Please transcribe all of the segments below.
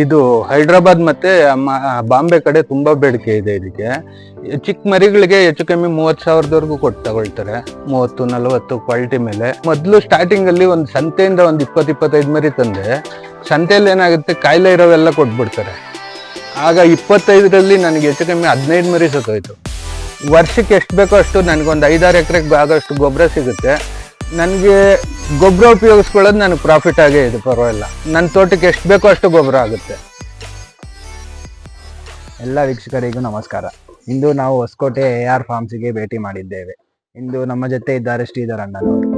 ಇದು ಹೈದ್ರಾಬಾದ್ ಮತ್ತೆ ಬಾಂಬೆ ಕಡೆ ತುಂಬಾ ಬೇಡಿಕೆ ಇದೆ ಇದಕ್ಕೆ. ಚಿಕ್ಕ ಮರಿಗಳಿಗೆ ಹೆಚ್ಚು ಕಮ್ಮಿ 30,000ದವರೆಗೂ ಕೊಟ್ಟು ತಗೊಳ್ತಾರೆ, 30-40 ಕ್ವಾಲಿಟಿ ಮೇಲೆ. ಮೊದಲು ಸ್ಟಾರ್ಟಿಂಗ್ ಅಲ್ಲಿ ಒಂದು ಸಂತೆಯಿಂದ ಒಂದು 20-25 ಮರಿ ತಂದೆ, ಸಂತೆಯಲ್ಲಿ ಏನಾಗುತ್ತೆ ಕಾಯಿಲೆ ಇರೋವೆಲ್ಲ ಕೊಟ್ಬಿಡ್ತಾರೆ. ಆಗ 25ರಲ್ಲಿ ನನಗೆ ಹೆಚ್ಚು ಕಮ್ಮಿ 15 ಮರಿ ಸತ್ತೋಯ್ತು. ವರ್ಷಕ್ಕೆ ಎಷ್ಟು ಬೇಕೋ ಅಷ್ಟು ನನಗೊಂದು 5-6 ಎಕರೆಗೆ ಆಗೋಷ್ಟು ಗೊಬ್ಬರ ಸಿಗುತ್ತೆ. ನನಗೆ ಗೊಬ್ಬರ ಉಪಯೋಗಿಸ್ಕೊಳ್ಳೋದು ನನಗೆ ಪ್ರಾಫಿಟ್ ಆಗೇ ಇದೆ, ಪರವಾಗಿಲ್ಲ. ನನ್ನ ತೋಟಕ್ಕೆ ಎಷ್ಟು ಬೇಕೋ ಅಷ್ಟು ಗೊಬ್ಬರ ಆಗುತ್ತೆ. ಎಲ್ಲ ವೀಕ್ಷಕರಿಗೂ ನಮಸ್ಕಾರ. ಇಂದು ನಾವು ಹೊಸಕೋಟೆ AR ಫಾರ್ಮ್ಸ್ಗೆ ಭೇಟಿ ಮಾಡಿದ್ದೇವೆ. ಇಂದು ನಮ್ಮ ಜೊತೆ ಇದ್ದಾರೆ ಶ್ರೀಧರ್ ಅಣ್ಣನವರು.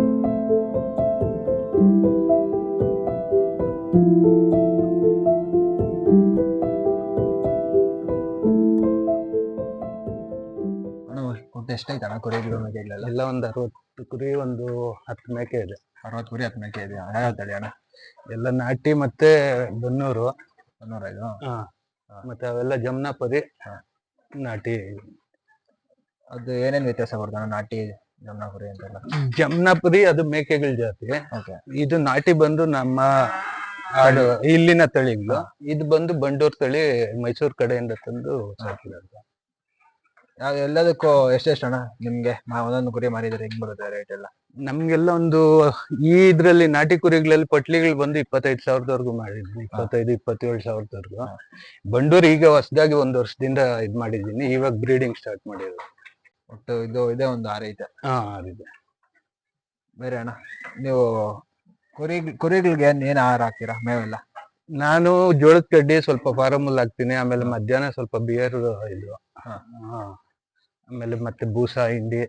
ಎಷ್ಟೈತೆ ಅಣ್ಣ ಕುರಿಗಳು ಮೇಕೆಗಳೆಲ್ಲ? ಎಲ್ಲ ಒಂದು 60 ಕುರಿ, ಒಂದು 10 ಮೇಕೆ ಇದೆ. 60 ಕುರಿ 10 ಮೇಕೆ ಇದೆ. ಯಾವ ತಳಿ ಅಣ್ಣ? ಎಲ್ಲ ನಾಟಿ ಮತ್ತೆ ಬನ್ನೂರು. ಇದು ಮತ್ತೆ ಅವೆಲ್ಲ ಜಮ್ನಾಪುರಿ ನಾಟಿ. ಅದು ಏನೇನು ವ್ಯತ್ಯಾಸ ಬರ್ತದೆ ನಾಟಿ ಜಮ್ನಾಪುರಿ ಅಂತೆಲ್ಲ? ಜಮ್ನಾಪುರಿ ಅದು ಮೇಕೆಗಳ ಜಾತಿ. ಇದು ನಾಟಿ ಬಂದು ನಮ್ಮ ಇಲ್ಲಿನ ತಳಿಗಳು. ಇದು ಬಂದು ಬಂಡೂರ್ ತಳಿ, ಮೈಸೂರು ಕಡೆಯಿಂದ ತಂದು ಸಾಕಿರೋದು. ಎಲ್ಲದಕ್ಕೂ ಎಷ್ಟೆಷ್ಟು ಅಣ್ಣ ನಿಮ್ಗೆ? ಒಂದೊಂದು ಕುರಿ ಮಾರಿದ್ರೆ ಹೆಂಗ್ ಬರುತ್ತೆ ರೇಟ್ ಎಲ್ಲ? ನಮ್ಗೆಲ್ಲ ಒಂದು ಈ ಇದ್ರಲ್ಲಿ ನಾಟಿ ಕುರಿಗಳಲ್ಲಿ ಪಟ್ಲಿಗಳು ಬಂದು 25,000ದವರೆಗೂ ಮಾಡಿದ್ವಿ, 25-27,000ದವರೆಗೂ. ಬಂಡೂರು ಈಗ ಹೊಸದಾಗಿ 1 ವರ್ಷದಿಂದ ಇದ್ ಮಾಡಿದೀನಿ, ಇವಾಗ ಬ್ರೀಡಿಂಗ್ ಸ್ಟಾರ್ಟ್ ಮಾಡಿರೋದು. ಒಟ್ಟು ಇದೇ ಒಂದು 6 ಐತೆ. ಆರಿದೆ. ಬೇರೆ ಅಣ್ಣ, ನೀವು ಕುರಿಗಳಿಗೆ ಏನ್ ಆಹಾರ ಹಾಕ್ತೀರಾ, ಮೇವೆಲ್ಲ? ನಾನು ಜೋಳದ ಕಡ್ಡಿ ಸ್ವಲ್ಪ ಫಾರಮಲ್ಲಿ ಹಾಕ್ತೀನಿ, ಆಮೇಲೆ ಮಧ್ಯಾಹ್ನ ಸ್ವಲ್ಪ ಬಿಯರ್ ಇದು, ಆಮೇಲೆ ಮತ್ತೆ ಬೂಸ ಹಿಂಡಿ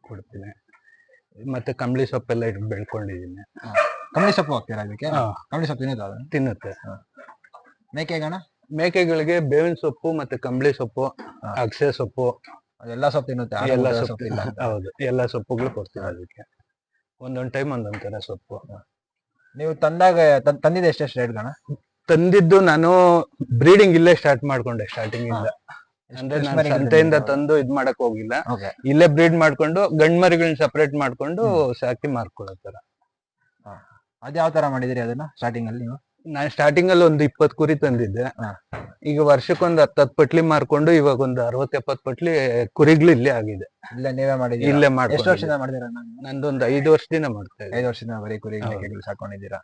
ಕೊಡ್ತೀನಿ, ಮತ್ತೆ ಕಂಬಳಿ ಸೊಪ್ಪೆಲ್ಲ ಬೆಳ್ಕೊಂಡಿದೀನಿ. ಕಂಬಳಿ ಸೊಪ್ಪು ಹಾಕ್ತೀರಾ ಇದಕ್ಕೆ? ಕಂಬಳಿ ಸೊಪ್ಪು ತಿನ್ನುತ್ತೆ. ಮೇಕೆಗಣ? ಮೇಕೆಗಳಿಗೆ ಬೇವಿನ ಸೊಪ್ಪು ಮತ್ತೆ ಕಂಬಳಿ ಸೊಪ್ಪು, ಅಗಸೆ ಸೊಪ್ಪು, ಎಲ್ಲಾ ಸೊಪ್ಪು ತಿನ್ನುತ್ತೆ? ಎಲ್ಲ ಸೊಪ್ಪು ಇಲ್ಲ. ಹೌದು, ಎಲ್ಲಾ ಸೊಪ್ಪುಗಳು ಕೊಡ್ತೀವಿ ಅದಕ್ಕೆ. ಒಂದೊಂದ್ ಟೈಮ್ ಒಂದೊಂದ್ ತರ ಸೊಪ್ಪು. ನೀವು ತಂದಿದ್ದು ಎಷ್ಟೆಷ್ಟು ರೇಟ್ ಗಣ? ತಂದಿದ್ದು ನಾನು ಬ್ರೀಡಿಂಗ್ ಇಲ್ಲೇ ಸ್ಟಾರ್ಟ್ ಮಾಡ್ಕೊಂಡೆ, ಸ್ಟಾರ್ಟಿಂಗ್ ಇಂದ. ಅಂದ್ರೆ ನಾನು ಸಂತೆಯಿಂದ ತಂದು ಇದ್ ಮಾಡಕ್ ಹೋಗಿಲ್ಲ, ಇಲ್ಲೇ ಬ್ರೀಡ್ ಮಾಡ್ಕೊಂಡು ಗಂಡ್ ಮರಿಗಳನ್ನ ಸಪರೇಟ್ ಮಾಡ್ಕೊಂಡು ಸಾಕಿ ಮಾರ್ಕೊಳ್ಳೋ ತರ. ಅದ್ ಯಾವ ತರ ಮಾಡಿದಿರಿ ಅದನ್ನ ಸ್ಟಾರ್ಟಿಂಗ್ ಅಲ್ಲಿ ನೀವು? ನಾನು ಸ್ಟಾರ್ಟಿಂಗ್ ಅಲ್ಲಿ ಒಂದು 20 ಕುರಿ ತಂದಿದ್ದೆ. ಈಗ ವರ್ಷಕ್ಕೊಂದು 10 ಪಟ್ಲಿ ಮಾರ್ಕೊಂಡು ಇವಾಗ ಒಂದು 60-70 ಪಟ್ಲಿ ಕುರಿಗಳು ಇಲ್ಲೇ ಆಗಿದೆ. ಇಲ್ಲೇ ನೀವೇ ಮಾಡಿದ್ದೀರಾ? ಇಲ್ಲೇ ಮಾಡಿ. ಎಷ್ಟು ವರ್ಷದಿಂದ ಮಾಡಿದಿರಾ? ನಂದೊಂದು 5 ವರ್ಷದಿಂದ ಮಾಡ್ತಾ ಇದ್ದೀನಿ. 5 ವರ್ಷದಿಂದ ಬರೀ ಕುರಿ ಮೇಕೆಗಳು ಸಾಕೊಂಡಿದ್ದೀರಾ?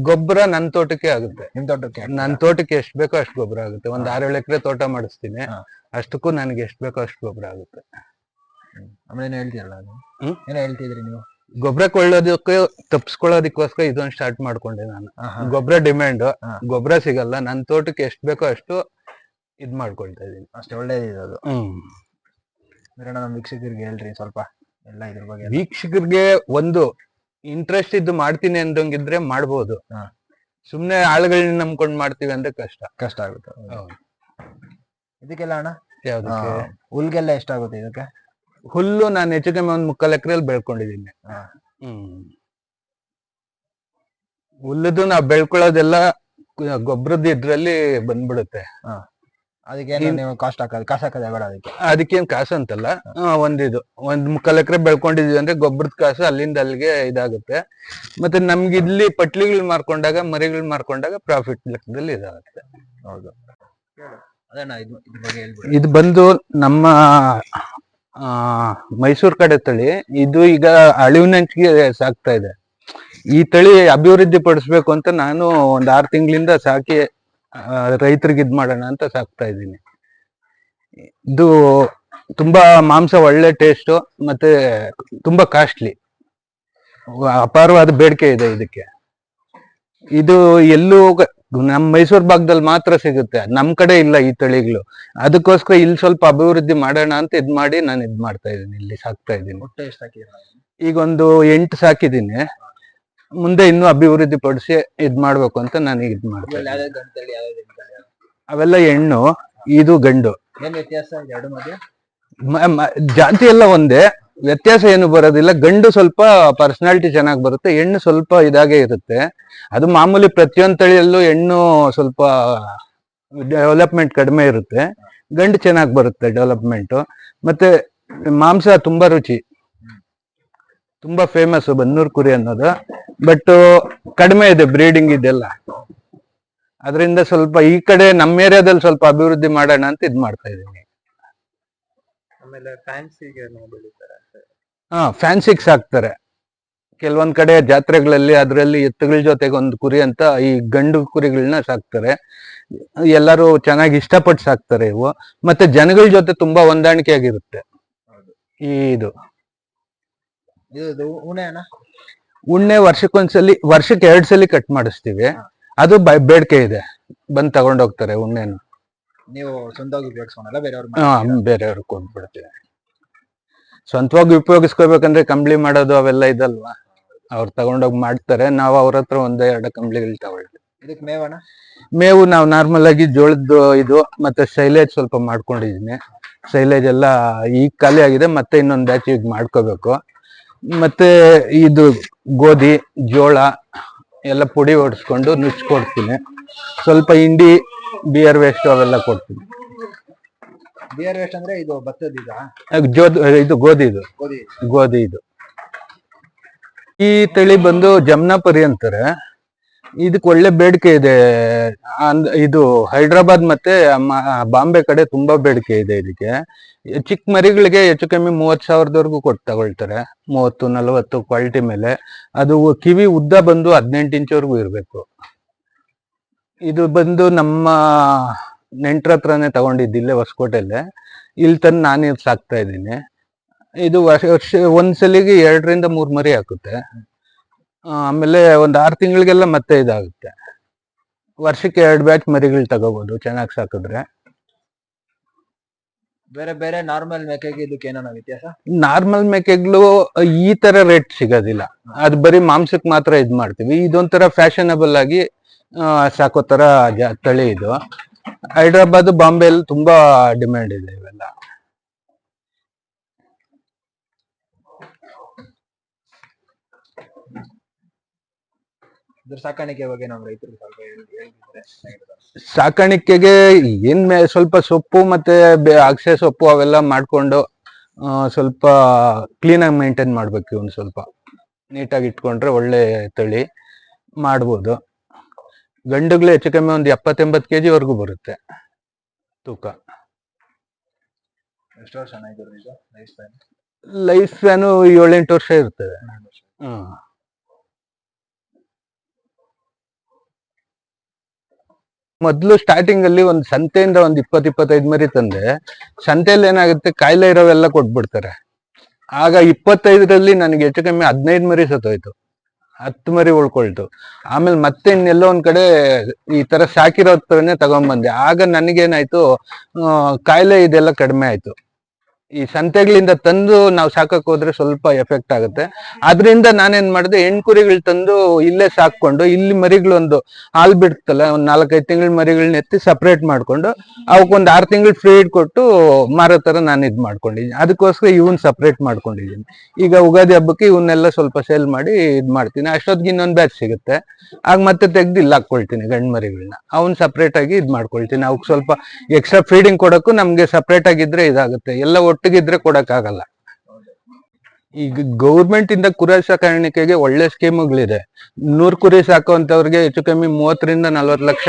ಗೊಬ್ಬರ ನನ್ ತೋಟಕ್ಕೆ ಆಗುತ್ತೆ. ನಿಮ್ ತೋಟಕ್ಕೆ? ನನ್ ತೋಟಕ್ಕೆ ಎಷ್ಟು ಬೇಕೋ ಅಷ್ಟು ಗೊಬ್ಬರ ಆಗುತ್ತೆ. ಒಂದ್ 6-7 ಎಕರೆ ತೋಟ ಮಾಡಿಸ್ತೀನಿ, ಅಷ್ಟಕ್ಕೂ ನನಗೆ ಎಷ್ಟು ಬೇಕೋ ಅಷ್ಟು ಗೊಬ್ಬರ ಆಗುತ್ತೆ. ಆಮೇಲೆ ಏನು ಹೇಳ್ತೀರಲ್ಲ, ಅದು ಏನೋ ಹೇಳ್ತಿದ್ರಿ ನೀವು? ಗೊಬ್ಬರ ಕೊಳ್ಳೋದಕ್ಕೆ ತಪ್ಪಿಸ್ಕೊಳ್ಳೋದಕ್ಕೋಸ್ಕರ ಇದೊಂದು ಸ್ಟಾರ್ಟ್ ಮಾಡ್ಕೊಂಡೆ ನಾನು. ಗೊಬ್ಬರ ಡಿಮ್ಯಾಂಡ್, ಗೊಬ್ಬರ ಸಿಗಲ್ಲ, ನನ್ ತೋಟಕ್ಕೆ ಎಷ್ಟು ಬೇಕೋ ಅಷ್ಟು ಇದ್ ಮಾಡ್ಕೊಳ್ತಾ ಇದೀನಿ. ಅಷ್ಟೇ ಒಳ್ಳೇದಿದೆ ಅದು. ನಮ್ಮ ವೀಕ್ಷಕರಿಗೆ ಹೇಳ್ರಿ ಸ್ವಲ್ಪ ಎಲ್ಲ ಇದ್ರ ಬಗ್ಗೆ. ವೀಕ್ಷಕರಿಗೆ ಒಂದು ಇಂಟ್ರೆಸ್ಟ್ ಇದ್ದು ಮಾಡ್ತೀನಿ ಅಂದಂಗಿದ್ರೆ ಮಾಡ್ಬೋದು. ಸುಮ್ನೆ ಆಳುಗಳನ್ನ ನಂಬ್ಕೊಂಡ್ ಮಾಡ್ತೀವಿ ಅಂದ್ರೆ ಕಷ್ಟ ಆಗುತ್ತೆ. ಇದಕ್ಕೆಲ್ಲ ಅಣ್ಣ ಯಾವ್ದಕ್ಕೆ? ಹುಲ್ಗೆಲ್ಲ ಎಷ್ಟಾಗುತ್ತೆ ಇದಕ್ಕೆ? ಹುಲ್ಲು ನಾನು ಹೆಚ್ಚು ಕಮ್ಮಿ ಒಂದು 3/4 ಎಕರೆಯಲ್ಲಿ ಬೆಳ್ಕೊಂಡಿದ್ದೀನಿ. ಹುಲ್ಲದು ನಾವ್ ಬೆಳ್ಕೊಳ್ಳೋದೆಲ್ಲ ಗೊಬ್ಬರದ ಇದ್ರಲ್ಲಿ ಬಂದ್ಬಿಡುತ್ತೆ. ಅದಕ್ಕೆ ನೀವು ಕಾಸ್ಟ್ ಹಾಕೋದೇ ಬೇಡ ಅದಕ್ಕೆ? ಅದಕ್ಕೇನ್ ಕಾಸು ಅಂತಲ್ಲ, ಒಂದ್ 3/4 ಎಕರೆ ಬೆಳ್ಕೊಂಡಿದೀವಿ ಅಂದ್ರೆ ಗೊಬ್ಬರದ ಕಾಸು ಅಲ್ಲಿಂದ ಅಲ್ಲಿಗೆ ಇದಾಗುತ್ತೆ. ಮತ್ತೆ ನಮ್ಗೆ ಇಲ್ಲಿ ಪಟ್ಲಿಗಳು ಮಾರ್ಕೊಂಡಾಗ, ಮರಿಗಳು ಮಾರ್ಕೊಂಡಾಗ ಪ್ರಾಫಿಟ್ ಲೆಕ್ಕದಲ್ಲಿ ಇದಾಗುತ್ತೆ. ಹೌದು. ಇದು ಬಂದು ನಮ್ಮ ಮೈಸೂರು ಕಡೆ ತಳಿ. ಇದು ಈಗ ಅಳಿವಿನಂಚಿಗೆ ಸಾಕ್ತಾ ಇದೆ. ಈ ತಳಿ ಅಭಿವೃದ್ಧಿ ಪಡಿಸ್ಬೇಕು ಅಂತ ನಾನು ಒಂದ್ 6 ತಿಂಗಳಿಂದ ಸಾಕಿ ರೈತರಿಗೆ ಇದ್ ಮಾಡೋಣ ಅಂತ ಸಾಕ್ತಾ ಇದ್ದೀನಿ. ಇದು ತುಂಬಾ ಮಾಂಸ ಒಳ್ಳೆ ಟೇಸ್ಟ್, ಮತ್ತೆ ತುಂಬಾ ಕಾಸ್ಟ್ಲಿ, ಅಪಾರವಾದ ಬೇಡಿಕೆ ಇದೆ ಇದಕ್ಕೆ. ಇದು ಎಲ್ಲೂ ನಮ್ ಮೈಸೂರು ಭಾಗದಲ್ಲಿ ಮಾತ್ರ ಸಿಗುತ್ತೆ, ನಮ್ ಕಡೆ ಇಲ್ಲ ಈ ತಳಿಗಳು. ಅದಕ್ಕೋಸ್ಕರ ಇಲ್ಲಿ ಸ್ವಲ್ಪ ಅಭಿವೃದ್ಧಿ ಮಾಡೋಣ ಅಂತ ಇದ್ ಮಾಡಿ ನಾನು ಇದ್ ಮಾಡ್ತಾ ಇದ್ದೀನಿ, ಇಲ್ಲಿ ಸಾಕ್ತಾ ಇದ್ದೀನಿ. ಈಗ ಒಂದು 8 ಸಾಕಿದ್ದೀನಿ. ಮುಂದೆ ಇನ್ನೂ ಅಭಿವೃದ್ಧಿ ಪಡಿಸಿ ಇದ್ ಮಾಡ್ಬೇಕು ಅಂತ ನಾನು ಇದ್ ಮಾಡ್ತೀನಿ. ಅವೆಲ್ಲ ಹೆಣ್ಣು, ಇದು ಗಂಡು. ಜಾತಿ ಎಲ್ಲ ಒಂದೇ, ವ್ಯತ್ಯಾಸ ಏನು ಬರೋದಿಲ್ಲ. ಗಂಡು ಸ್ವಲ್ಪ ಪರ್ಸನಾಲಿಟಿ ಚೆನ್ನಾಗಿ ಬರುತ್ತೆ, ಹೆಣ್ಣು ಸ್ವಲ್ಪ ಇದಾಗೆ ಇರುತ್ತೆ. ಅದು ಮಾಮೂಲಿ, ಪ್ರತಿಯೊಂದು ತಳಿಯಲ್ಲೂ ಹೆಣ್ಣು ಸ್ವಲ್ಪ ಡೆವಲಪ್ಮೆಂಟ್ ಕಡಿಮೆ ಇರುತ್ತೆ, ಗಂಡು ಚೆನ್ನಾಗಿ ಬರುತ್ತೆ ಡೆವಲಪ್ಮೆಂಟ್. ಮತ್ತೆ ಮಾಂಸ ತುಂಬಾ ರುಚಿ, ತುಂಬಾ ಫೇಮಸ್ ಬನ್ನೂರ್ ಕುರಿ ಅನ್ನೋದು. ಬಟ್ ಕಡಿಮೆ ಇದೆ ಬ್ರೀಡಿಂಗ್ ಇದೆಲ್ಲ. ಅದರಿಂದ ಸ್ವಲ್ಪ ಈ ಕಡೆ ನಮ್ಮ ಏರಿಯಾದಲ್ಲಿ ಸ್ವಲ್ಪ ಅಭಿವೃದ್ಧಿ ಮಾಡೋಣ ಅಂತ ಇದ್ ಮಾಡ್ತಾ ಇದೀನಿ. ಆಮೇಲೆ ಫ್ಯಾನ್ಸಿಗೆ ಬೆಳಿತಾರೆ. ಹಾ, ಫ್ಯಾನ್ಸಿಗೆ ಸಾಕ್ತಾರೆ. ಕೆಲವೊಂದ್ ಕಡೆ ಜಾತ್ರೆಗಳಲ್ಲಿ ಅದರಲ್ಲಿ ಎತ್ತುಗಳ ಜೊತೆಗೆ ಒಂದು ಕುರಿ ಅಂತ ಈ ಗಂಡು ಕುರಿಗಳನ್ನ ಸಾಕ್ತಾರೆ. ಎಲ್ಲರೂ ಚೆನ್ನಾಗಿ ಇಷ್ಟಪಟ್ಟು ಸಾಕ್ತಾರೆ ಇವು. ಮತ್ತೆ ಜನಗಳ ಜೊತೆ ತುಂಬಾ ಹೊಂದಾಣಿಕೆ ಆಗಿರುತ್ತೆ. ಇದು ಉಣ್ಣೆ ವರ್ಷಕ್ಕೆ 2 ಸಲ ಕಟ್ ಮಾಡಿಸ್ತೀವಿ. ಅದು ಬೇಡಿಕೆ ಇದೆ, ಬಂದ್ ತಗೊಂಡೋಗ್ತಾರೆ ಉಣ್ಣೆನು. ನೀವು ಸ್ವಂತವಾಗಿ ಉಪಯೋಗಿಸ್ಕೊಳಲ್ಲ, ಬೇರೆಯವ್ರಿಗೆ ಕೊಟ್ಬಿಡ್ತೀವಿ. ಸ್ವಂತವಾಗಿ ಉಪಯೋಗಿಸ್ಕೋಬೇಕಂದ್ರೆ ಕಂಬ್ಳಿ ಮಾಡೋದು ಅವೆಲ್ಲ ಇದಲ್ವಾ, ಅವ್ರು ತಗೊಂಡೋಗಿ ಮಾಡ್ತಾರೆ. ನಾವು ಅವ್ರ ಹತ್ರ 1-2 ಕಂಬ್ಳಿಗಳು ತಗೊಳ್ತೀವಿ. ಇದಕ್ಕೆ ಮೇವು ನಾವು ನಾರ್ಮಲ್ ಆಗಿ ಜೋಳದ್ದು ಇದು ಮತ್ತೆ ಸೈಲೇಜ್ ಸ್ವಲ್ಪ ಮಾಡ್ಕೊಂಡಿದೀನಿ. ಸೈಲೇಜ್ ಎಲ್ಲ ಈಗ ಖಾಲಿ ಆಗಿದೆ, ಮತ್ತೆ ಇನ್ನೊಂದು ಬ್ಯಾಚ್ ಈಗ ಮಾಡ್ಕೋಬೇಕು. ಮತ್ತೆ ಇದು ಗೋಧಿ ಜೋಳ ಎಲ್ಲ ಪುಡಿ ಹೊಡಿಸ್ಕೊಂಡು ನುಚ್ಕೊಡ್ತೀನಿ. ಸ್ವಲ್ಪ ಹಿಂಡಿ ಬಿಯರ್ ವೇಸ್ಟ್ ಅವೆಲ್ಲ ಕೊಡ್ತೀನಿ. ಬಿಯರ್ ವೇಸ್ಟ್ ಅಂದ್ರೆ ಇದು ಭತ್ತದ ಇದು ಗೋಧಿ ಇದು. ಈ ತಳಿ ಬಂದು ಜಮ್ನಾಪುರಿ ಅಂತಾರೆ. ಇದಕ್ಕೆ ಒಳ್ಳೆ ಬೇಡಿಕೆ ಇದೆ. ಇದು ಹೈದ್ರಾಬಾದ್ ಮತ್ತೆ ಬಾಂಬೆ ಕಡೆ ತುಂಬಾ ಬೇಡಿಕೆ ಇದೆ ಇದಕ್ಕೆ. ಚಿಕ್ಕ ಮರಿಗಳಿಗೆ ಹೆಚ್ಚು ಕಮ್ಮಿ 30,000ದವರೆಗೂ ಕೊಟ್ಟು ತಗೊಳ್ತಾರೆ. 30-40 ಕ್ವಾಲಿಟಿ ಮೇಲೆ. ಅದು ಕಿವಿ ಉದ್ದ ಬಂದು 18 ಇಂಚ್ವರೆಗೂ ಇರ್ಬೇಕು. ಇದು ಬಂದು ನಮ್ಮ ನೆಂಟ್ರ ಹತ್ರನೇ ತಗೊಂಡಿದ್ದಿಲ್ಲೇ ಹೊಸಕೋಟೆಲ್ಲೇ. ಇಲ್ಲಿ ತಂದು ನಾನೇ ಸಾಕ್ತಾ ಇದ್ದೀನಿ. ಇದು ಒಂದ್ಸಲಿಗೆ 2-3 ಮರಿ ಹಾಕುತ್ತೆ. ಆಮೇಲೆ 6 ತಿಂಗಳಿಗೆಲ್ಲ ಮತ್ತೆ ಇದಾಗುತ್ತೆ. ವರ್ಷಕ್ಕೆ 2 ಬ್ಯಾಚ್ ಮರಿಗಳು ತಗೋಬಹುದು ಚೆನ್ನಾಗಿ ಸಾಕಿದ್ರೆ. ಬೇರೆ ನಾರ್ಮಲ್ ಮೇಕೆಗೆ ಇದಕ್ಕೆ ಏನೋ ವ್ಯತ್ಯಾಸ? ನಾರ್ಮಲ್ ಮೇಕೆಗಳು ಈ ತರ ರೇಟ್ ಸಿಗೋದಿಲ್ಲ. ಅದು ಬರೀ ಮಾಂಸಕ್ಕೆ ಮಾತ್ರ ಇದ್ ಮಾಡ್ತೀವಿ. ಇದೊಂಥರ ಫ್ಯಾಷನಬಲ್ ಆಗಿ ಸಾಕೋ ತರ ತಳಿ ಇದು. ಹೈದ್ರಾಬಾದ್ ಬಾಂಬೆ ಅಲ್ಲಿ ತುಂಬಾ ಡಿಮ್ಯಾಂಡ್ ಇದೆ ಇವೆಲ್ಲ. ಸಾಕಾಣಿಕೆ ಬಗ್ಗೆ ನಮ್ಮ ರೈತರಿಗೆ ಸ್ವಲ್ಪ ಹೇಳ್ತಿದ್ರೆ. ಸಾಕಾಣಿಕೆಗೆ ಸ್ವಲ್ಪ ಸೊಪ್ಪು ಮತ್ತೆ ಅಗಸೆ ಸೊಪ್ಪು ಅವೆಲ್ಲ ಮಾಡ್ಕೊಂಡು ಸ್ವಲ್ಪ ಕ್ಲೀನ್ ಆಗಿ ಮೇಂಟೈನ್ ಮಾಡ್ಬೇಕು. ಇವನು ಸ್ವಲ್ಪ ನೀಟಾಗಿ ಇಟ್ಕೊಂಡ್ರೆ ಒಳ್ಳೆ ತಳಿ ಮಾಡ್ಬೋದು. ಗಂಡುಗಳು ಹೆಚ್ಚು ಕಮ್ಮಿ ಒಂದು 70-80 kg ವರೆಗೂ ಬರುತ್ತೆ ತೂಕ. ಎಷ್ಟು ವರ್ಷ ಲೈಫ್ ಸ್ಪ್ಯಾನು 7-8 ವರ್ಷ ಇರ್ತದೆ. ಮೊದ್ಲು ಸ್ಟಾರ್ಟಿಂಗ್ ಅಲ್ಲಿ ಒಂದು ಸಂತೆಯಿಂದ 20-25 ಮರಿ ತಂದೆ. ಸಂತೆಯಲ್ಲಿ ಏನಾಗುತ್ತೆ, ಕಾಯಿಲೆ ಇರೋವೆಲ್ಲ ಕೊಟ್ಬಿಡ್ತಾರೆ. ಆಗ 25ರಲ್ಲಿ ನನಗೆ ಹೆಚ್ಚು ಕಮ್ಮಿ 15 ಮರಿ ಸತ್ತೋಯ್ತು, 10 ಮರಿ ಉಳ್ಕೊಳ್ತು. ಆಮೇಲೆ ಮತ್ತೆ ಇನ್ನೆಲ್ಲೋ ಒಂದ್ ಕಡೆ ಈ ತರ ಸಾಕಿರೋತ್ರನೇ ತಗೊಂಡ್ಬಂದೆ. ಆಗ ನನಗೇನಾಯ್ತು, ಕಾಯಿಲೆ ಇದೆಲ್ಲ ಕಡಿಮೆ ಆಯ್ತು. ಈ ಸಂತೆಗಳಿಂದ ತಂದು ನಾವು ಸಾಕಕ್ ಹೋದ್ರೆ ಸ್ವಲ್ಪ ಎಫೆಕ್ಟ್ ಆಗುತ್ತೆ. ಆದ್ರಿಂದ ನಾನೇನ್ ಮಾಡಿದೆ, ಹೆಣ್ಕುರಿಗಳು ತಂದು ಇಲ್ಲೇ ಸಾಕೊಂಡು, ಇಲ್ಲಿ ಮರಿಗಳೊಂದು ಹಾಲ್ ಬಿಡ್ತಲ್ಲ, ಒಂದ್ 4-5 ತಿಂಗಳ ಮರಿಗಳನ್ನ ಎತ್ತಿ ಸಪ್ರೇಟ್ ಮಾಡ್ಕೊಂಡು ಅವಕ್ಕೊಂದು 6 ತಿಂಗಳು ಫ್ರೀ ಕೊಟ್ಟು ಮಾರೋ ತರ ನಾನು ಇದ್ ಮಾಡ್ಕೊಂಡಿದ್ದೀನಿ. ಅದಕ್ಕೋಸ್ಕರ ಇವನ್ ಸಪ್ರೇಟ್ ಮಾಡ್ಕೊಂಡಿದ್ದೀನಿ. ಈಗ ಉಗಾದಿ ಹಬ್ಬಕ್ಕೆ ಇವನ್ನೆಲ್ಲ ಸ್ವಲ್ಪ ಸೇಲ್ ಮಾಡಿ ಇದ್ ಮಾಡ್ತೀನಿ. ಅಷ್ಟೊತ್ತಿಗೆ ಇನ್ನೊಂದ್ ಬ್ಯಾಚ್ ಸಿಗುತ್ತೆ. ಆಗ ಮತ್ತೆ ತೆಗ್ದು ಇಲ್ಲಿ ಹಾಕೊಳ್ತೀನಿ ಗಂಡ್ ಮರಿಗಳನ್ನ. ಅವನ್ ಸಪ್ರೇಟ್ ಆಗಿ ಇದ್ ಮಾಡ್ಕೊಳ್ತೀನಿ. ಅವಕ್ ಸ್ವಲ್ಪ ಎಕ್ಸ್ಟ್ರಾ ಫೀಡಿಂಗ್ ಕೊಡಕ್ಕೂ ನಮ್ಗೆ ಸಪ್ರೇಟ್ ಆಗಿದ್ರೆ ಇದಾಗುತ್ತೆ. ಎಲ್ಲ ಒಟ್ಟಿಗಿದ್ರೆ ಕೊಡಕ್ ಆಗಲ್ಲ. ಈಗ ಗೌರ್ಮೆಂಟ್ ಇಂದ ಕುರಿ ಸಾಕಾಣಿಕೆಗೆ ಒಳ್ಳೆ ಸ್ಕೀಮ್ಗಳಿದೆ. 100 ಕುರಿ ಸಾಕುವಂತವ್ರಿಗೆ ಹೆಚ್ಚು ಕಮ್ಮಿ 30-40 ಲಕ್ಷ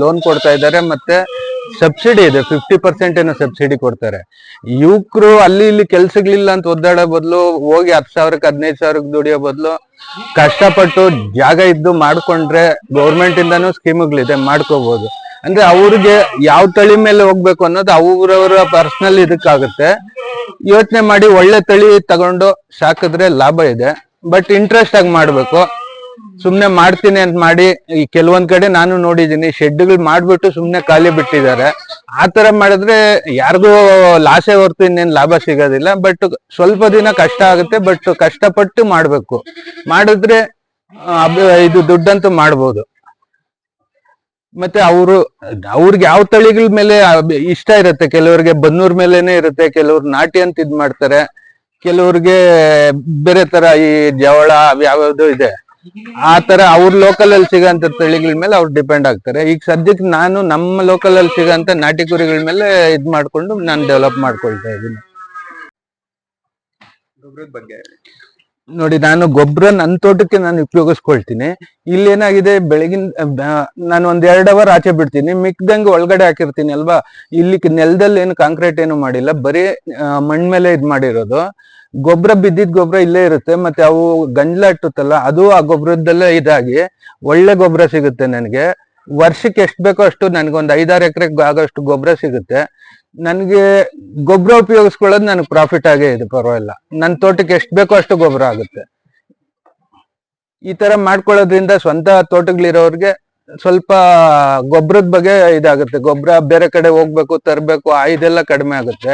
ಲೋನ್ ಕೊಡ್ತಾ ಇದ್ದಾರೆ. ಮತ್ತೆ ಸಬ್ಸಿಡಿ ಇದೆ, 50% ಏನೋ ಸಬ್ಸಿಡಿ ಕೊಡ್ತಾರೆ. ಯುವಕರು ಅಲ್ಲಿ ಇಲ್ಲಿ ಕೆಲ್ಸಗಳಿಲ್ಲ ಅಂತ ಒದ್ದಾಡೋ ಬದಲು, ಹೋಗಿ 10,000ಕ್ಕೆ 15,000ಕ್ಕೆ ದುಡಿಯೋ ಬದಲು ಕಷ್ಟಪಟ್ಟು ಜಾಗ ಇದ್ದು ಮಾಡ್ಕೊಂಡ್ರೆ ಗೌರ್ಮೆಂಟ್ ಇಂದಾನು ಸ್ಕೀಮ್ಗಳಿದೆ, ಮಾಡ್ಕೋಬಹುದು. ಅಂದ್ರೆ ಅವ್ರಿಗೆ ಯಾವ ತಳಿ ಮೇಲೆ ಹೋಗ್ಬೇಕು ಅನ್ನೋದು ಅವ್ರವ್ರ ಪರ್ಸನಲ್ ಇದಕ್ಕಾಗುತ್ತೆ. ಯೋಚನೆ ಮಾಡಿ ಒಳ್ಳೆ ತಳಿ ತಗೊಂಡು ಸಾಕಿದ್ರೆ ಲಾಭ ಇದೆ. ಬಟ್ ಇಂಟ್ರೆಸ್ಟ್ ಆಗಿ ಮಾಡ್ಬೇಕು. ಸುಮ್ನೆ ಮಾಡ್ತೀನಿ ಅಂತ ಮಾಡಿ, ಈ ಕೆಲವೊಂದ್ ಕಡೆ ನಾನು ನೋಡಿದೀನಿ, ಶೆಡ್ಗಳು ಮಾಡ್ಬಿಟ್ಟು ಸುಮ್ನೆ ಖಾಲಿ ಬಿಟ್ಟಿದ್ದಾರೆ. ಆತರ ಮಾಡಿದ್ರೆ ಯಾರಿಗೂ ಲಾಸೇ ಹೊರ್ತು ಇನ್ನೇನ್ ಲಾಭ ಸಿಗೋದಿಲ್ಲ. ಬಟ್ ಸ್ವಲ್ಪ ದಿನ ಕಷ್ಟ ಆಗುತ್ತೆ. ಬಟ್ ಕಷ್ಟಪಟ್ಟು ಮಾಡ್ಬೇಕು. ಮಾಡಿದ್ರೆ ಇದು ದುಡ್ಡಂತೂ ಮಾಡ್ಬೋದು. ಮತ್ತೆ ಅವ್ರಿಗೆ ಯಾವ ತಳಿಗಳ ಮೇಲೆ ಇಷ್ಟ ಇರುತ್ತೆ. ಕೆಲವ್ರಿಗೆ ಬನ್ನೂರ್ ಮೇಲೆನೆ ಇರುತ್ತೆ, ಕೆಲವ್ರು ನಾಟಿ ಅಂತ ಇದ್ ಮಾಡ್ತಾರೆ, ಕೆಲವ್ರಿಗೆ ಬೇರೆ ತರ ಈ ಜವಳ ಯಾವ್ಯಾವ್ದು ಇದೆ. ಆ ತರ ಅವ್ರ ಲೋಕಲ್ ಅಲ್ಲಿ ಸಿಗೋಂತ ತಳಿಗಳ ಮೇಲೆ ಅವ್ರು ಡಿಪೆಂಡ್ ಆಗ್ತಾರೆ. ಈಗ ಸದ್ಯಕ್ಕೆ ನಾನು ನಮ್ಮ ಲೋಕಲ್ ಅಲ್ಲಿ ಸಿಗೋಂತ ನಾಟಿ ಕುರಿಗಳ ಮೇಲೆ ಇದ್ ಮಾಡ್ಕೊಂಡು ನಾನು ಡೆವಲಪ್ ಮಾಡ್ಕೊಳ್ತಾ ಇದ್ದೀನಿ. ನೋಡಿ, ನಾನು ಗೊಬ್ಬರ ನನ್ನ ತೋಟಕ್ಕೆ ನಾನು ಉಪಯೋಗಿಸ್ಕೊಳ್ತೀನಿ. ಇಲ್ಲಿ ಏನಾಗಿದೆ, ಬೆಳಗಿನ ನಾನು ಒಂದ್ 2 ಅವರ್ ಆಚೆ ಬಿಡ್ತೀನಿ, ಮಿಕ್ದಂಗೆ ಒಳಗಡೆ ಹಾಕಿರ್ತೀನಿ ಅಲ್ವಾ. ಇಲ್ಲಿ ನೆಲದಲ್ಲಿ ಏನು ಕಾಂಕ್ರೀಟ್ ಏನು ಮಾಡಿಲ್ಲ, ಬರೀ ಮಣ್ಣ ಮೇಲೆ ಇದ್ ಮಾಡಿರೋದು. ಗೊಬ್ಬರ ಬಿದ್ದಿದ್ ಗೊಬ್ಬರ ಇಲ್ಲೇ ಇರುತ್ತೆ. ಮತ್ತೆ ಅವು ಗಂಜಲ ಇಟ್ಟುತ್ತಲ್ಲ, ಅದು ಆ ಗೊಬ್ಬರದಲ್ಲೇ ಇದಾಗಿ ಒಳ್ಳೆ ಗೊಬ್ಬರ ಸಿಗುತ್ತೆ ನನಗೆ. ವರ್ಷಕ್ಕೆ ಎಷ್ಟು ಬೇಕೋ ಅಷ್ಟು ನನ್ಗೊಂದು 5-6 ಎಕರೆಗೆ ಆಗೋಷ್ಟು ಗೊಬ್ಬರ ಸಿಗುತ್ತೆ. ನನ್ಗೆ ಗೊಬ್ಬರ ಉಪಯೋಗಿಸ್ಕೊಳ್ಳೋದು ನನಗೆ ಪ್ರಾಫಿಟ್ ಆಗೇ ಇದೆ, ಪರವಾಗಿಲ್ಲ. ನನ್ನ ತೋಟಕ್ಕೆ ಎಷ್ಟು ಬೇಕೋ ಅಷ್ಟು ಗೊಬ್ಬರ ಆಗುತ್ತೆ. ಈ ತರ ಮಾಡ್ಕೊಳ್ಳೋದ್ರಿಂದ ಸ್ವಂತ ತೋಟಗಳಿರೋರ್ಗೆ ಸ್ವಲ್ಪ ಗೊಬ್ಬರದ ಬಗ್ಗೆ ಇದಾಗುತ್ತೆ. ಗೊಬ್ಬರ ಬೇರೆ ಕಡೆ ಹೋಗ್ಬೇಕು, ತರಬೇಕು, ಇದೆಲ್ಲ ಕಡಿಮೆ ಆಗುತ್ತೆ.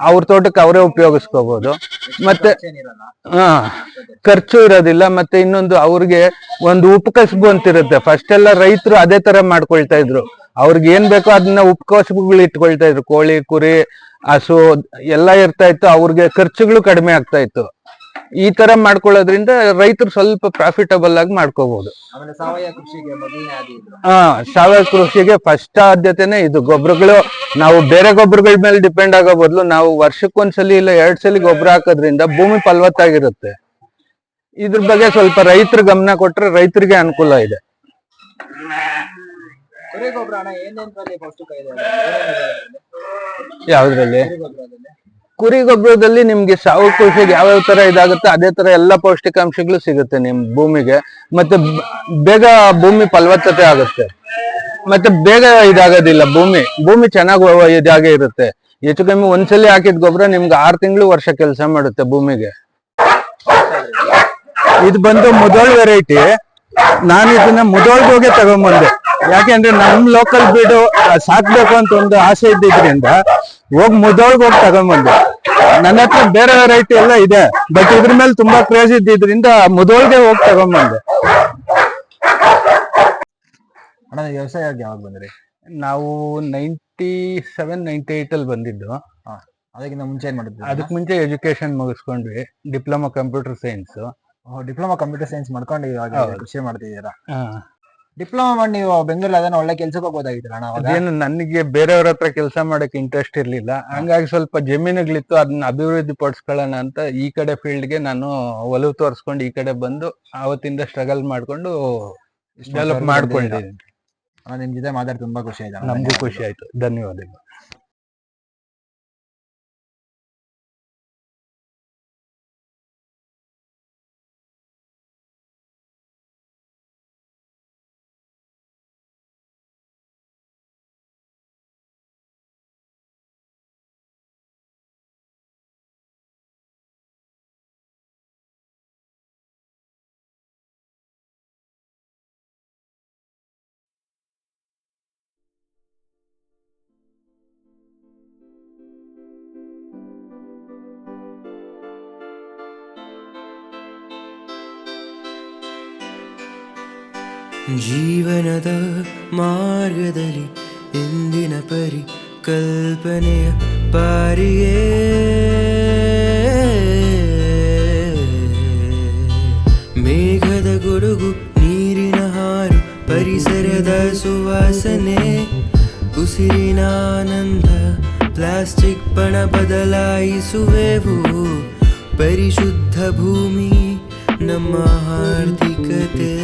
ಅವ್ರ ತೋಟಕ್ಕೆ ಅವರೇ ಉಪಯೋಗಿಸ್ಕೋಬಹುದು. ಮತ್ತೆ ಖರ್ಚು ಇರೋದಿಲ್ಲ. ಮತ್ತೆ ಇನ್ನೊಂದು, ಅವ್ರಿಗೆ ಒಂದು ಉಪಕಸಬು ಅಂತಿರುತ್ತೆ. ಫಸ್ಟ್ ಎಲ್ಲ ರೈತರು ಅದೇ ತರ ಮಾಡ್ಕೊಳ್ತಾ ಇದ್ರು. ಅವ್ರಿಗೆ ಏನ್ ಬೇಕೋ ಅದನ್ನ ಉಪಕಸಬುಗಳು ಇಟ್ಕೊಳ್ತಾ ಇದ್ರು. ಕೋಳಿ, ಕುರಿ, ಹಸು ಎಲ್ಲ ಇರ್ತಾ ಇತ್ತು. ಅವ್ರಿಗೆ ಖರ್ಚುಗಳು ಕಡಿಮೆ ಆಗ್ತಾ ಇತ್ತು. ಈ ತರ ಮಾಡ್ಕೊಳ್ಳೋದ್ರಿಂದ ರೈತರು ಸ್ವಲ್ಪ ಪ್ರಾಫಿಟಬಲ್ ಆಗಿ ಮಾಡ್ಕೋಬಹುದು. ಸಾವಯವ ಕೃಷಿಗೆ ಫಸ್ಟ್ ಆದ್ಯತೆನೆ ಇದು. ಗೊಬ್ಬರಗಳು ನಾವು ಬೇರೆ ಗೊಬ್ಬರಗಳ ಮೇಲೆ ಡಿಪೆಂಡ್ ಆಗೋ ಬದಲು ನಾವು ವರ್ಷಕ್ಕೊಂದ್ಸಲಿ ಇಲ್ಲ 2 ಸಲ ಗೊಬ್ಬರ ಹಾಕೋದ್ರಿಂದ ಭೂಮಿ ಫಲವತ್ತಾಗಿರುತ್ತೆ. ಇದ್ರ ಬಗ್ಗೆ ಸ್ವಲ್ಪ ರೈತರು ಗಮನ ಕೊಟ್ರೆ ರೈತರಿಗೆ ಅನುಕೂಲ ಇದೆ. ಯಾವ್ದ್ರಲ್ಲಿ? ಕುರಿ ಗೊಬ್ಬರದಲ್ಲಿ ನಿಮ್ಗೆ ಸಾವಯವ ಕೃಷಿಗೆ ಯಾವ್ಯಾವ ತರ ಇದಾಗುತ್ತೆ ಅದೇ ತರ ಎಲ್ಲಾ ಪೌಷ್ಟಿಕಾಂಶಗಳು ಸಿಗುತ್ತೆ ನಿಮ್ ಭೂಮಿಗೆ. ಮತ್ತೆ ಬೇಗ ಭೂಮಿ ಫಲವತ್ತತೆ ಆಗುತ್ತೆ. ಮತ್ತೆ ಬೇಗ ಇದಾಗೋದಿಲ್ಲ. ಭೂಮಿ ಚೆನ್ನಾಗಿ ಇದಾಗೆ ಇರುತ್ತೆ. ಹೆಚ್ಚು ಕಮ್ಮಿ ಒಂದ್ಸಲಿ ಹಾಕಿದ ಗೊಬ್ಬರ ನಿಮ್ಗೆ 6 ತಿಂಗಳು ವರ್ಷ ಕೆಲಸ ಮಾಡುತ್ತೆ ಭೂಮಿಗೆ. ಇದು ಬಂದು ಮುದೋಳ್ ವೆರೈಟಿ. ನಾನು ಇದನ್ನ ಮುದೋಳ್ಗೆ ಹೋಗಿ ತಗೊಂಡ್ಬಂದೆ. ಯಾಕೆಂದ್ರೆ ನಮ್ ಲೋಕಲ್ ಬೀಡು ಸಾಕ್ಬೇಕು ಅಂತ ಒಂದು ಆಸೆ ಇದ್ದಿದ್ರಿಂದ ಮುದೋಳ್ಗೆ ಹೋಗಿ ತಗೊಂಡ್ಬಂದೆ. ನನ್ನ ಹತ್ರ ಬೇರೆ ವೆರೈಟಿ ಎಲ್ಲ ಇದೆ, ಬಟ್ ಇದ್ರ ಮೇಲೆ ತುಂಬಾ ಕ್ರೇಜ್ ಇದ್ದಿದ್ರಿಂದ ಮುದೋಳ್ಗೆ ಹೋಗಿ ತಗೊಂಡ್ಬಂದೆ. ವ್ಯವಸಾಯಕ್ಕೆ ಯಾವಾಗ ಬಂದ್ರಿ? ನಾವು 97-98 ಅಲ್ಲಿ ಬಂದಿದ್ದು. ಅದಕ್ಕಿಂತ ಮುಂಚೆ ಏನ್ ಮಾಡಿದ್ವಿ? ಅದಕ್ಕೆ ಮುಂಚೆ ಎಜುಕೇಶನ್ ಮುಗಿಸ್ಕೊಂಡ್ವಿ, diploma computer science. Diploma computer science ಮಾಡ್ಕೊಂಡು ಇವಾಗ ಕೃಷಿ ಮಾಡ್ತಿದ್ದೀರಾ? ಡಿಪ್ಲೊಮಾ ಮಾಡಿ ನೀವು ಬೆಂಗಳೂರಲ್ಲಿ ಅದನ್ನ ಒಳ್ಳೆ ಕೆಲ್ಸಕ್ಕೆ ಹೋಗೋದಾಗಿತ್ತಲ್ಲ? ಅದೇನು ನನಗೆ ಬೇರೆಯವ್ರ ಹತ್ರ ಕೆಲಸ ಮಾಡಕ್ ಇಂಟ್ರೆಸ್ಟ್ ಇರ್ಲಿಲ್ಲ. ಹಂಗಾಗಿ ಸ್ವಲ್ಪ ಜಮೀನುಗಳಿತ್ತು, ಅದನ್ನ ಅಭಿವೃದ್ಧಿ ಪಡಿಸ್ಕೊಳ್ಳೋಣ ಅಂತ ಈ ಕಡೆ ಫೀಲ್ಡ್ಗೆ ನಾನು ಒಲವು ತೋರಿಸ್ಕೊಂಡು ಈ ಕಡೆ ಬಂದು ಅವತ್ತಿಂದ ಸ್ಟ್ರಗಲ್ ಮಾಡ್ಕೊಂಡು ಡೆವಲಪ್ ಮಾಡ್ಕೊಂಡಿದ್ದೀನಿ. ನಿಮ್ ಜೊತೆ ಮಾತಾಡಿ ತುಂಬಾ ಖುಷಿ ಆಯ್ತು. ನಮಗೂ ಖುಷಿ ಆಯ್ತು. ಧನ್ಯವಾದಗಳು. ಜೀವನದ ಮಾರ್ಗದಲ್ಲಿ ಎಂದಿನ ಪರಿಕಲ್ಪನೆಯ ಪಾರಿಗೆ ಮೇಘದ ಗುಡುಗು, ನೀರಿನ ಹಾರು, ಪರಿಸರದ ಸುವಾಸನೆ, ಉಸಿರಿನ ಆನಂದ, ಪ್ಲಾಸ್ಟಿಕ್ ಬಣ ಬದಲಾಯಿಸುವೆವು. ಪರಿಶುದ್ಧ ಭೂಮಿ ನಮ್ಮ ಆರ್ಥಿಕತೆ.